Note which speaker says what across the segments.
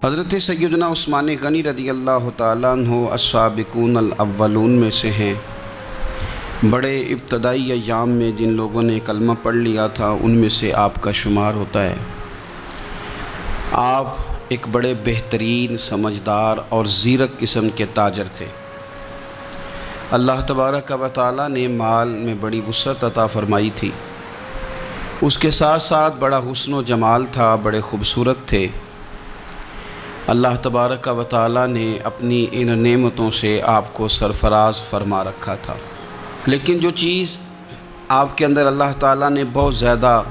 Speaker 1: حضرت سیدنا عثمان غنی رضی اللہ تعالیٰ عنہ السابقون الاولون میں سے ہیں۔ بڑے ابتدائی ایام میں جن لوگوں نے کلمہ پڑھ لیا تھا ان میں سے آپ کا شمار ہوتا ہے۔ آپ ایک بڑے بہترین سمجھدار اور زیرک قسم کے تاجر تھے۔ اللہ تبارک و تعالیٰ نے مال میں بڑی وسعت عطا فرمائی تھی، اس کے ساتھ ساتھ بڑا حسن و جمال تھا، بڑے خوبصورت تھے۔ اللہ تبارک و تعالیٰ نے اپنی ان نعمتوں سے آپ کو سرفراز فرما رکھا تھا، لیکن جو چیز آپ کے اندر اللہ تعالیٰ نے بہت زیادہ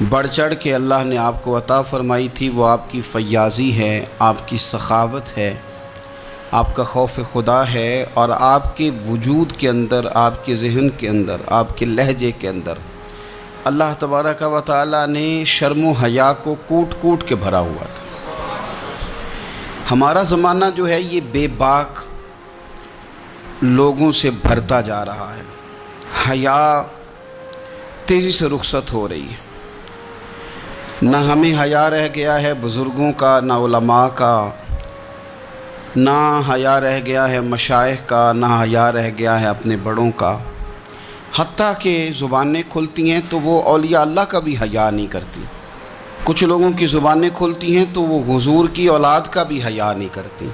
Speaker 1: بڑھ چڑھ کے اللہ نے آپ کو عطا فرمائی تھی، وہ آپ کی فیاضی ہے، آپ کی سخاوت ہے، آپ کا خوف خدا ہے، اور آپ کے وجود کے اندر، آپ کے ذہن کے اندر، آپ کے لہجے کے اندر اللہ تبارک و تعالیٰ نے شرم و حیا کو کوٹ کوٹ کے بھرا ہوا تھا۔ ہمارا زمانہ جو ہے یہ بے باک لوگوں سے بھرتا جا رہا ہے، حیا تیزی سے رخصت ہو رہی ہے۔ نہ ہمیں حیا رہ گیا ہے بزرگوں کا، نہ علماء کا، نہ حیا رہ گیا ہے مشائخ کا، نہ حیا رہ گیا ہے اپنے بڑوں کا۔ حتیٰ کہ زبانیں کھلتی ہیں تو وہ اولیاء اللہ کا بھی حیا نہیں کرتی۔ کچھ لوگوں کی زبانیں کھلتی ہیں تو وہ حضور کی اولاد کا بھی حیا نہیں کرتی۔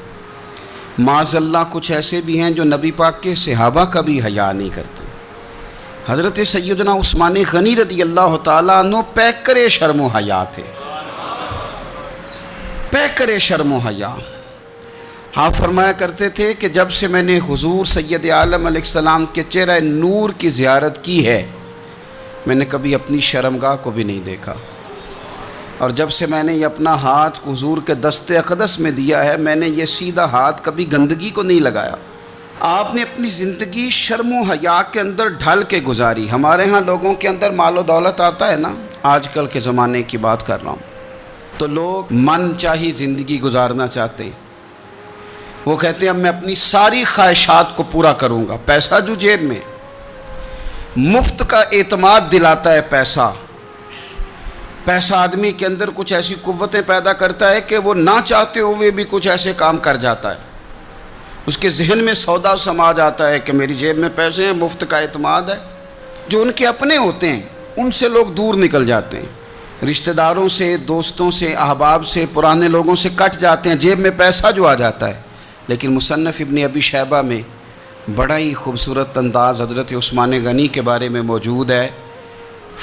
Speaker 1: معاذ اللہ کچھ ایسے بھی ہیں جو نبی پاک کے صحابہ کا بھی حیا نہیں کرتے۔ حضرت سیدنا عثمان غنی رضی اللہ تعالیٰ عنہ پیکرِ شرم و حیا تھے، پیکرِ شرم و حیا۔ آپ فرمایا کرتے تھے کہ جب سے میں نے حضور سید عالم علیہ السلام کے چہرہ نور کی زیارت کی ہے، میں نے کبھی اپنی شرمگاہ کو بھی نہیں دیکھا، اور جب سے میں نے یہ اپنا ہاتھ حضور کے دست اقدس میں دیا ہے، میں نے یہ سیدھا ہاتھ کبھی گندگی کو نہیں لگایا۔ آپ نے اپنی زندگی شرم و حیا کے اندر ڈھل کے گزاری۔ ہمارے ہاں لوگوں کے اندر مال و دولت آتا ہے نا، آج کل کے زمانے کی بات کر رہا ہوں، تو لوگ من چاہی زندگی گزارنا چاہتے ہیں۔ وہ کہتے ہیں اب میں اپنی ساری خواہشات کو پورا کروں گا۔ پیسہ جو جیب میں، مفت کا اعتماد دلاتا ہے پیسہ۔ پیسہ آدمی کے اندر کچھ ایسی قوتیں پیدا کرتا ہے کہ وہ نہ چاہتے ہوئے بھی کچھ ایسے کام کر جاتا ہے۔ اس کے ذہن میں سودا سما جاتا ہے کہ میری جیب میں پیسے ہیں، مفت کا اعتماد ہے۔ جو ان کے اپنے ہوتے ہیں ان سے لوگ دور نکل جاتے ہیں، رشتہ داروں سے، دوستوں سے، احباب سے، پرانے لوگوں سے کٹ جاتے ہیں، جیب میں پیسہ جو آ جاتا ہے۔ لیکن مصنف ابن ابی شیبہ میں بڑا ہی خوبصورت انداز حضرت عثمان غنی کے بارے میں موجود ہے۔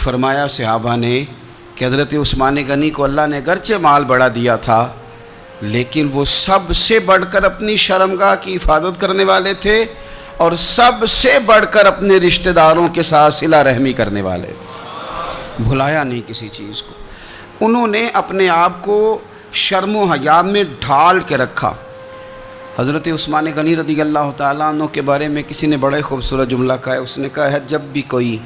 Speaker 1: فرمایا صحابہ نے کہ حضرت عثمان غنی کو اللہ نے گرچہ مال بڑا دیا تھا، لیکن وہ سب سے بڑھ کر اپنی شرمگاہ کی حفاظت کرنے والے تھے، اور سب سے بڑھ کر اپنے رشتہ داروں کے ساتھ صلہ رحمی کرنے والے تھے۔ بھلایا نہیں کسی چیز کو۔ انہوں نے اپنے آپ کو شرم و حیا میں ڈھال کے رکھا۔ حضرت عثمان غنی رضی اللہ تعالیٰ عنہ کے بارے میں کسی نے بڑے خوبصورت جملہ کہا ہے۔ اس نے کہا ہے جب بھی کوئی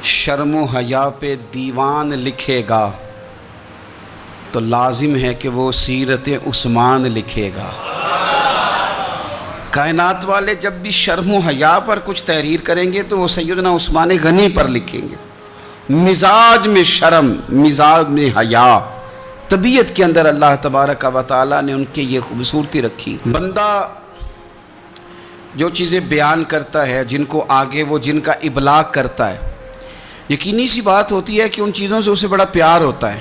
Speaker 1: شرم و حیا پہ دیوان لکھے گا تو لازم ہے کہ وہ سیرت عثمان لکھے گا۔ کائنات والے جب بھی شرم و حیا پر کچھ تحریر کریں گے تو وہ سیدنا عثمان غنی پر لکھیں گے۔ مزاج میں شرم، مزاج میں حیا، طبیعت کے اندر اللہ تبارک و تعالیٰ نے ان کے یہ خوبصورتی رکھی۔ بندہ جو چیزیں بیان کرتا ہے، جن کو آگے وہ جن کا ابلاغ کرتا ہے، یقینی سی بات ہوتی ہے کہ ان چیزوں سے اسے بڑا پیار ہوتا ہے،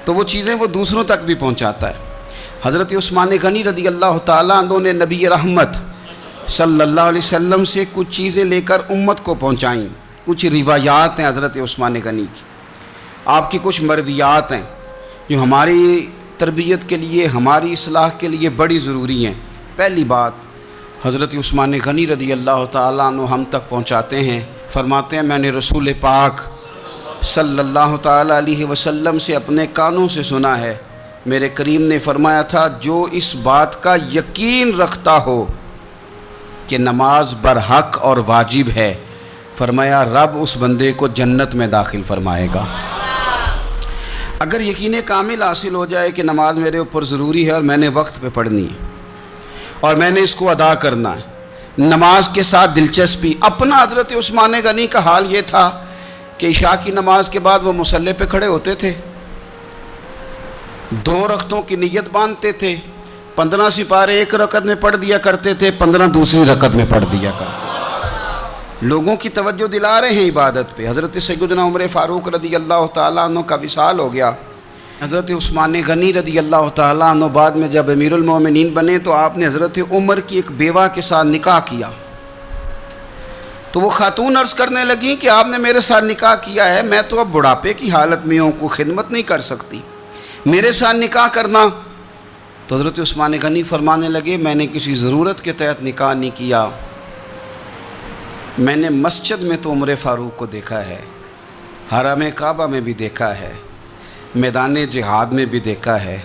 Speaker 1: تو وہ چیزیں وہ دوسروں تک بھی پہنچاتا ہے۔ حضرت عثمان غنی رضی اللہ تعالیٰ عنہ نے نبی رحمت صلی اللہ علیہ وسلم سے کچھ چیزیں لے کر امت کو پہنچائیں۔ کچھ روایات ہیں حضرت عثمان غنی کی، آپ کی کچھ مرویات ہیں جو ہماری تربیت کے لیے، ہماری اصلاح کے لیے بڑی ضروری ہیں۔ پہلی بات حضرت عثمان غنی رضی اللہ تعالیٰ عنہ ہم تک پہنچاتے ہیں، فرماتے ہیں میں نے رسول پاک صلی اللہ تعالیٰ علیہ وسلم سے اپنے کانوں سے سنا ہے، میرے کریم نے فرمایا تھا جو اس بات کا یقین رکھتا ہو کہ نماز برحق اور واجب ہے، فرمایا رب اس بندے کو جنت میں داخل فرمائے گا۔ اگر یقین کامل حاصل ہو جائے کہ نماز میرے اوپر ضروری ہے اور میں نے وقت پہ پڑھنی ہے اور میں نے اس کو ادا کرنا ہے، نماز کے ساتھ دلچسپی۔ اپنا حضرت عثمان غنی کا حال یہ تھا کہ عشاء کی نماز کے بعد وہ مصلی پہ کھڑے ہوتے تھے، 2 رکعتوں کی نیت باندھتے تھے، 15 سپارے ایک رکعت میں پڑھ دیا کرتے تھے، 15 دوسری رکعت میں پڑھ دیا کرتے تھے۔ لوگوں کی توجہ دلا رہے ہیں عبادت پہ۔ حضرت سیدنا عمر فاروق رضی اللہ تعالیٰ عنہ کا وصال ہو گیا۔ حضرت عثمان غنی رضی اللہ تعالیٰ عنہ بعد میں جب امیر المومنین بنے تو آپ نے حضرت عمر کی ایک بیوہ کے ساتھ نکاح کیا۔ تو وہ خاتون عرض کرنے لگیں کہ آپ نے میرے ساتھ نکاح کیا ہے، میں تو اب بڑھاپے کی حالت میں ہوں، کوئی خدمت نہیں کر سکتی، میرے ساتھ نکاح کرنا۔ تو حضرت عثمان غنی فرمانے لگے میں نے کسی ضرورت کے تحت نکاح نہیں کیا، میں نے مسجد میں تو عمر فاروق کو دیکھا ہے، حرم کعبہ میں بھی دیکھا ہے، میدان جہاد میں بھی دیکھا ہے،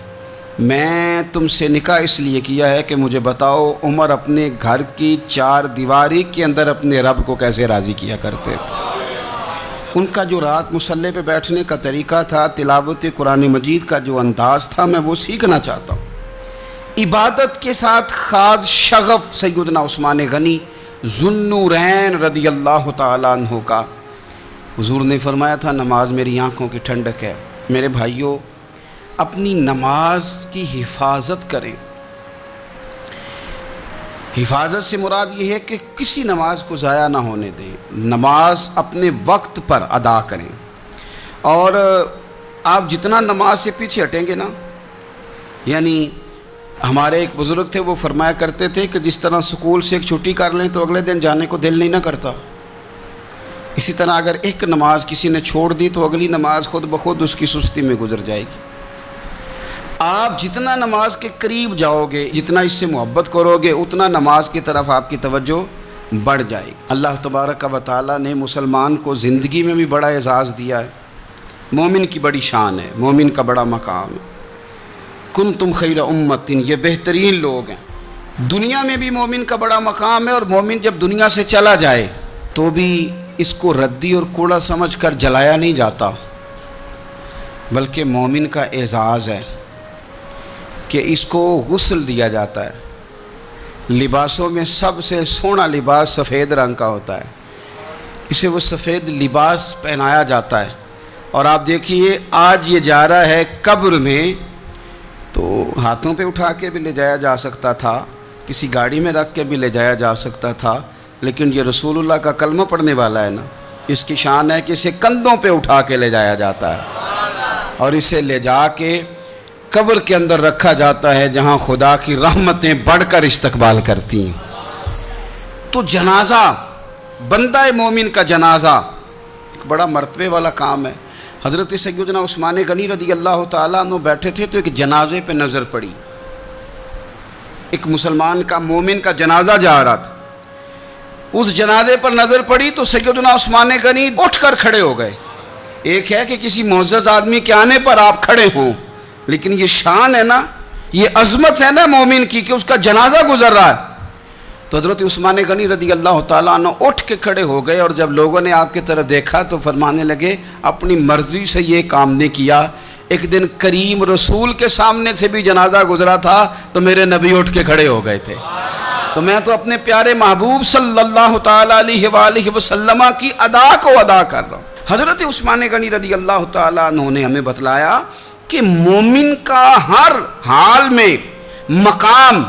Speaker 1: میں تم سے نکاح اس لیے کیا ہے کہ مجھے بتاؤ عمر اپنے گھر کی 4 دیواری کے اندر اپنے رب کو کیسے راضی کیا کرتے تھے۔ ان کا جو رات مصلی پہ بیٹھنے کا طریقہ تھا، تلاوت قرآن مجید کا جو انداز تھا، میں وہ سیکھنا چاہتا ہوں۔ عبادت کے ساتھ خاص شغف سیدنا عثمان غنی ذو النورین رضی اللہ تعالیٰ عنہ کا۔ حضور نے فرمایا تھا نماز میری آنکھوں کی ٹھنڈک ہے۔ میرے بھائیوں، اپنی نماز کی حفاظت کریں۔ حفاظت سے مراد یہ ہے کہ کسی نماز کو ضائع نہ ہونے دیں، نماز اپنے وقت پر ادا کریں۔ اور آپ جتنا نماز سے پیچھے ہٹیں گے نا، یعنی ہمارے ایک بزرگ تھے، وہ فرمایا کرتے تھے کہ جس طرح سکول سے ایک چھٹی کر لیں تو اگلے دن جانے کو دل نہیں نہ کرتا، اسی طرح اگر ایک نماز کسی نے چھوڑ دی تو اگلی نماز خود بخود اس کی سستی میں گزر جائے گی۔ آپ جتنا نماز کے قریب جاؤ گے، جتنا اس سے محبت کرو گے، اتنا نماز کی طرف آپ کی توجہ بڑھ جائے گی۔ اللہ تبارک و تعالیٰ نے مسلمان کو زندگی میں بھی بڑا اعزاز دیا ہے، مومن کی بڑی شان ہے، مومن کا بڑا مقام ہے۔ کنتم خیر امت، یہ بہترین لوگ ہیں۔ دنیا میں بھی مومن کا بڑا مقام ہے، اور مومن جب دنیا سے چلا جائے تو بھی اس کو ردی اور کوڑا سمجھ کر جلایا نہیں جاتا، بلکہ مومن کا اعزاز ہے کہ اس کو غسل دیا جاتا ہے۔ لباسوں میں سب سے سونا لباس سفید رنگ کا ہوتا ہے، اسے وہ سفید لباس پہنایا جاتا ہے۔ اور آپ دیکھیے آج یہ جا رہا ہے قبر میں، تو ہاتھوں پہ اٹھا کے بھی لے جایا جا سکتا تھا، کسی گاڑی میں رکھ کے بھی لے جایا جا سکتا تھا، لیکن یہ رسول اللہ کا کلمہ پڑھنے والا ہے نا، اس کی شان ہے کہ اسے کندھوں پہ اٹھا کے لے جایا جاتا ہے، اور اسے لے جا کے قبر کے اندر رکھا جاتا ہے جہاں خدا کی رحمتیں بڑھ کر استقبال کرتی ہیں۔ تو جنازہ، بندہ مومن کا جنازہ ایک بڑا مرتبے والا کام ہے۔ حضرت سیدنا عثمان غنی رضی اللہ تعالیٰ عنہ بیٹھے تھے تو ایک جنازے پہ نظر پڑی، ایک مسلمان کا، مومن کا جنازہ جا رہا تھا، اس جنازے پر نظر پڑی تو سیدنا عثمان غنی اٹھ کر کھڑے ہو گئے۔ ایک ہے کہ کسی معزز آدمی کے آنے پر آپ کھڑے ہوں، لیکن یہ شان ہے نا، یہ عظمت ہے نا مومن کی کہ اس کا جنازہ گزر رہا ہے۔ تو حضرت عثمان غنی رضی اللہ تعالیٰ عنہ اٹھ کے کھڑے ہو گئے، اور جب لوگوں نے آپ کی طرف دیکھا تو فرمانے لگے اپنی مرضی سے یہ کام نہیں کیا، ایک دن کریم رسول کے سامنے سے بھی جنازہ گزرا تھا تو میرے نبی اٹھ کے کھڑے ہو گئے تھے، تو میں تو اپنے پیارے محبوب صلی اللہ تعالیٰ علیہ وآلہ وسلم کی ادا کو ادا کر رہا ہوں۔ حضرت عثمان غنی رضی اللہ تعالیٰ عنہ نے ہمیں بتلایا کہ مومن کا ہر حال میں مقام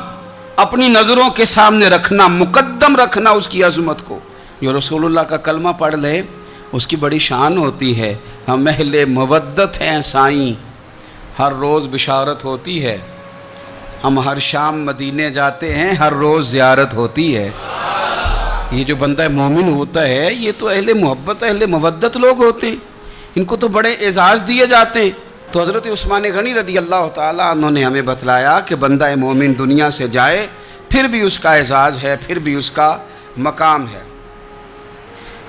Speaker 1: اپنی نظروں کے سامنے رکھنا، مقدم رکھنا اس کی عظمت کو۔ جو رسول اللہ کا کلمہ پڑھ لے اس کی بڑی شان ہوتی ہے۔ ہم اہل مودت ہیں سائیں، ہر روز بشارت ہوتی ہے، ہم ہر شام مدینے جاتے ہیں، ہر روز زیارت ہوتی ہے۔ یہ جو بندہ مومن ہوتا ہے یہ تو اہل محبت، اہل مودت لوگ ہوتے ہیں، ان کو تو بڑے اعزاز دیے جاتے ہیں۔ تو حضرت عثمان غنی رضی اللہ تعالیٰ عنہ نے ہمیں بتلایا کہ بندہ مومن دنیا سے جائے پھر بھی اس کا اعزاز ہے، پھر بھی اس کا مقام ہے۔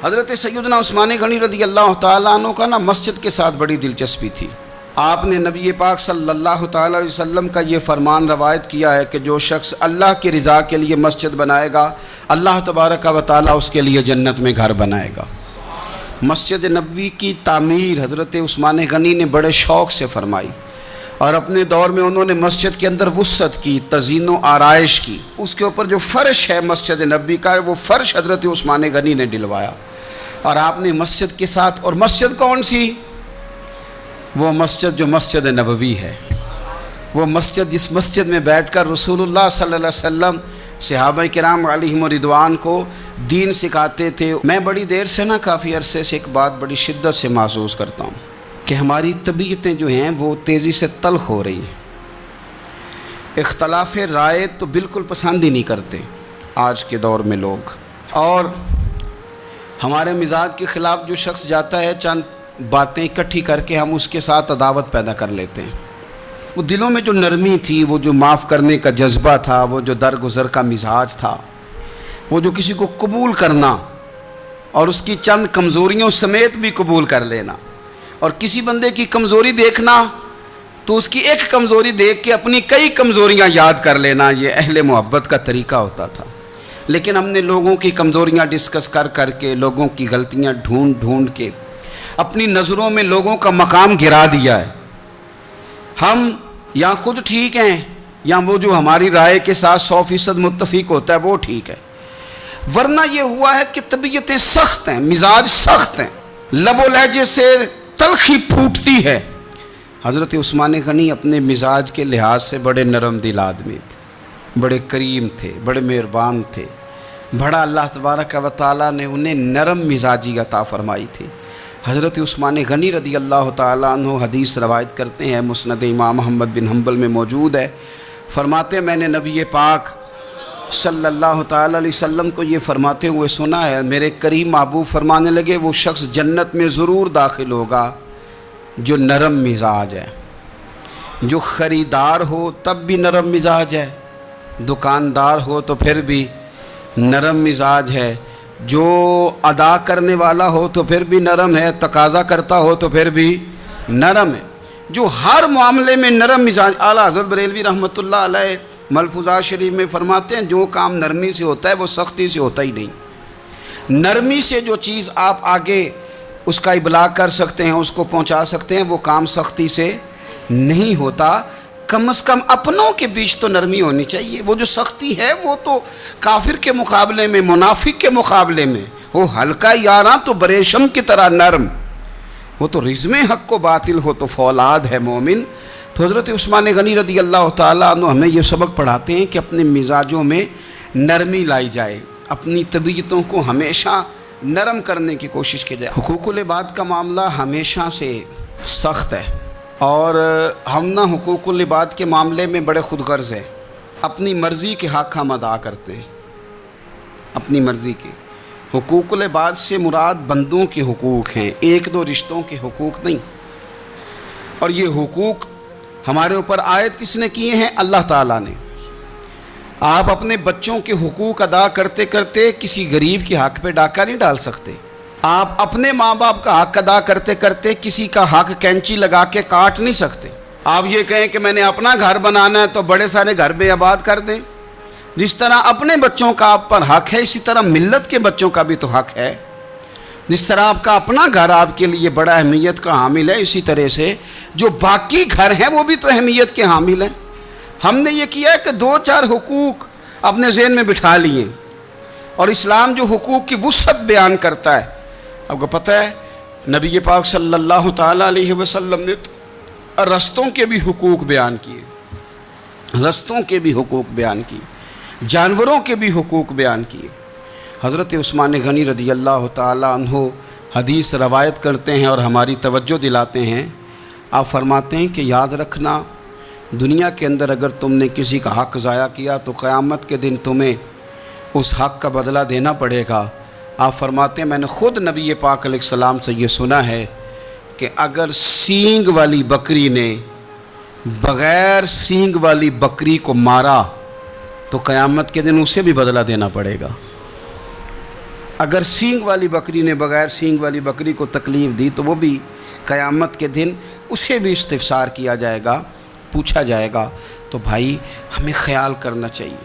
Speaker 1: حضرت سیدنا عثمان غنی رضی اللہ تعالیٰ عنہ کا نا مسجد کے ساتھ بڑی دلچسپی تھی۔ آپ نے نبی پاک صلی اللہ تعالیٰ علیہ وسلم کا یہ فرمان روایت کیا ہے کہ جو شخص اللہ کی رضا کے لیے مسجد بنائے گا، اللہ تبارک و تعالیٰ اس کے لیے جنت میں گھر بنائے گا۔ مسجد نبوی کی تعمیر حضرت عثمان غنی نے بڑے شوق سے فرمائی، اور اپنے دور میں انہوں نے مسجد کے اندر وسعت کی، تزئین و آرائش کی۔ اس کے اوپر جو فرش ہے مسجد نبوی کا، وہ فرش حضرت عثمان غنی نے ڈلوایا، اور آپ نے مسجد کے ساتھ، اور مسجد کون سی؟ وہ مسجد جو مسجد نبوی ہے۔ وہ مسجد جس مسجد میں بیٹھ کر رسول اللہ صلی اللہ علیہ وسلم صحابہ کرام علیہم رضوان کو دین سکھاتے تھے. میں بڑی دیر سے کافی عرصے سے ایک بات بڑی شدت سے محسوس کرتا ہوں کہ ہماری طبیعتیں جو ہیں وہ تیزی سے تلخ ہو رہی ہیں. اختلاف رائے تو بالکل پسند ہی نہیں کرتے آج کے دور میں لوگ، اور ہمارے مزاج کے خلاف جو شخص جاتا ہے چند باتیں اکٹھی کر کے ہم اس کے ساتھ عداوت پیدا کر لیتے ہیں. وہ دلوں میں جو نرمی تھی، وہ جو معاف کرنے کا جذبہ تھا، وہ جو درگزر کا مزاج تھا، وہ جو کسی کو قبول کرنا اور اس کی چند کمزوریوں سمیت بھی قبول کر لینا، اور کسی بندے کی کمزوری دیکھنا تو اس کی ایک کمزوری دیکھ کے اپنی کئی کمزوریاں یاد کر لینا، یہ اہل محبت کا طریقہ ہوتا تھا. لیکن ہم نے لوگوں کی کمزوریاں ڈسکس کر کے، لوگوں کی غلطیاں ڈھونڈ کے اپنی نظروں میں لوگوں کا مقام گرا دیا ہے. ہم یا خود ٹھیک ہیں یا وہ جو ہماری رائے کے ساتھ 100% متفق ہوتا ہے وہ ٹھیک ہے. ورنہ یہ ہوا ہے کہ طبیعتیں سخت ہیں، مزاج سخت ہیں، لب و لہجے سے تلخی پھوٹتی ہے. حضرت عثمان غنی اپنے مزاج کے لحاظ سے بڑے نرم دل آدمی تھے، بڑے کریم تھے، بڑے مہربان تھے. بڑا اللہ تبارک و تعالیٰ نے انہیں نرم مزاجی عطا فرمائی تھی. حضرت عثمان غنی رضی اللہ تعالیٰ عنہ حدیث روایت کرتے ہیں، مسند امام احمد بن حنبل میں موجود ہے. فرماتے میں نے نبی پاک صلی اللہ تعالیٰ علیہ وسلم کو یہ فرماتے ہوئے سنا ہے، میرے کریم محبوب فرمانے لگے وہ شخص جنت میں ضرور داخل ہوگا جو نرم مزاج ہے. جو خریدار ہو تب بھی نرم مزاج ہے، دکاندار ہو تو پھر بھی نرم مزاج ہے، جو ادا کرنے والا ہو تو پھر بھی نرم ہے، تقاضا کرتا ہو تو پھر بھی نرم ہے، جو ہر معاملے میں نرم مزاج. اعلیٰ حضرت بریلوی رحمۃ اللہ علیہ ملفوظات شریف میں فرماتے ہیں جو کام نرمی سے ہوتا ہے وہ سختی سے ہوتا ہی نہیں. نرمی سے جو چیز آپ آگے اس کا ابلاغ کر سکتے ہیں، اس کو پہنچا سکتے ہیں، وہ کام سختی سے نہیں ہوتا. کم از کم اپنوں کے بیچ تو نرمی ہونی چاہیے. وہ جو سختی ہے وہ تو کافر کے مقابلے میں، منافق کے مقابلے میں، وہ ہلکا یاراں تو بریشم کی طرح نرم، وہ تو رزم حق و باطل ہو تو فولاد ہے مومن. تو حضرت عثمان غنی رضی اللہ تعالیٰ عنہ ہمیں یہ سبق پڑھاتے ہیں کہ اپنے مزاجوں میں نرمی لائی جائے، اپنی طبیعتوں کو ہمیشہ نرم کرنے کی کوشش کی جائے. حقوق العباد کا معاملہ ہمیشہ سے سخت ہے، اور ہم حقوق العباد کے معاملے میں بڑے خود غرض ہیں. اپنی مرضی کے حق ہم ادا کرتے ہیں، اپنی مرضی کے. حقوق العباد سے مراد بندوں کے حقوق ہیں، ایک دو رشتوں کے حقوق نہیں. اور یہ حقوق ہمارے اوپر عائد کس نے کیے ہیں؟ اللہ تعالیٰ نے. آپ اپنے بچوں کے حقوق ادا کرتے کرتے کسی غریب کے حق پہ ڈاکہ نہیں ڈال سکتے. آپ اپنے ماں باپ کا حق ادا کرتے کرتے کسی کا حق کینچی لگا کے کاٹ نہیں سکتے. آپ یہ کہیں کہ میں نے اپنا گھر بنانا ہے تو بڑے سارے گھر بے آباد کر دیں. جس طرح اپنے بچوں کا آپ پر حق ہے، اسی طرح ملت کے بچوں کا بھی تو حق ہے. جس طرح آپ کا اپنا گھر آپ کے لیے بڑا اہمیت کا حامل ہے، اسی طرح سے جو باقی گھر ہیں وہ بھی تو اہمیت کے حامل ہیں. ہم نے یہ کیا ہے کہ 2-4 حقوق اپنے ذہن میں بٹھا لیے، اور اسلام جو حقوق کی وسعت بیان کرتا ہے، آپ کو پتہ ہے نبی پاک صلی اللہ تعالیٰ علیہ وسلم نے رستوں کے بھی حقوق بیان کیے، رستوں کے بھی حقوق بیان کیے، جانوروں کے بھی حقوق بیان کیے. حضرت عثمان غنی رضی اللہ تعالیٰ عنہ حدیث روایت کرتے ہیں اور ہماری توجہ دلاتے ہیں. آپ فرماتے ہیں کہ یاد رکھنا، دنیا کے اندر اگر تم نے کسی کا حق ضائع کیا تو قیامت کے دن تمہیں اس حق کا بدلہ دینا پڑے گا. آپ فرماتے ہیں میں نے خود نبی پاک علیہ السلام سے یہ سنا ہے کہ اگر سینگ والی بکری نے بغیر سینگ والی بکری کو مارا تو قیامت کے دن اسے بھی بدلہ دینا پڑے گا. اگر سینگ والی بکری نے بغیر سینگ والی بکری کو تکلیف دی تو وہ بھی قیامت کے دن اسے بھی استفسار کیا جائے گا، پوچھا جائے گا. تو بھائی ہمیں خیال کرنا چاہیے.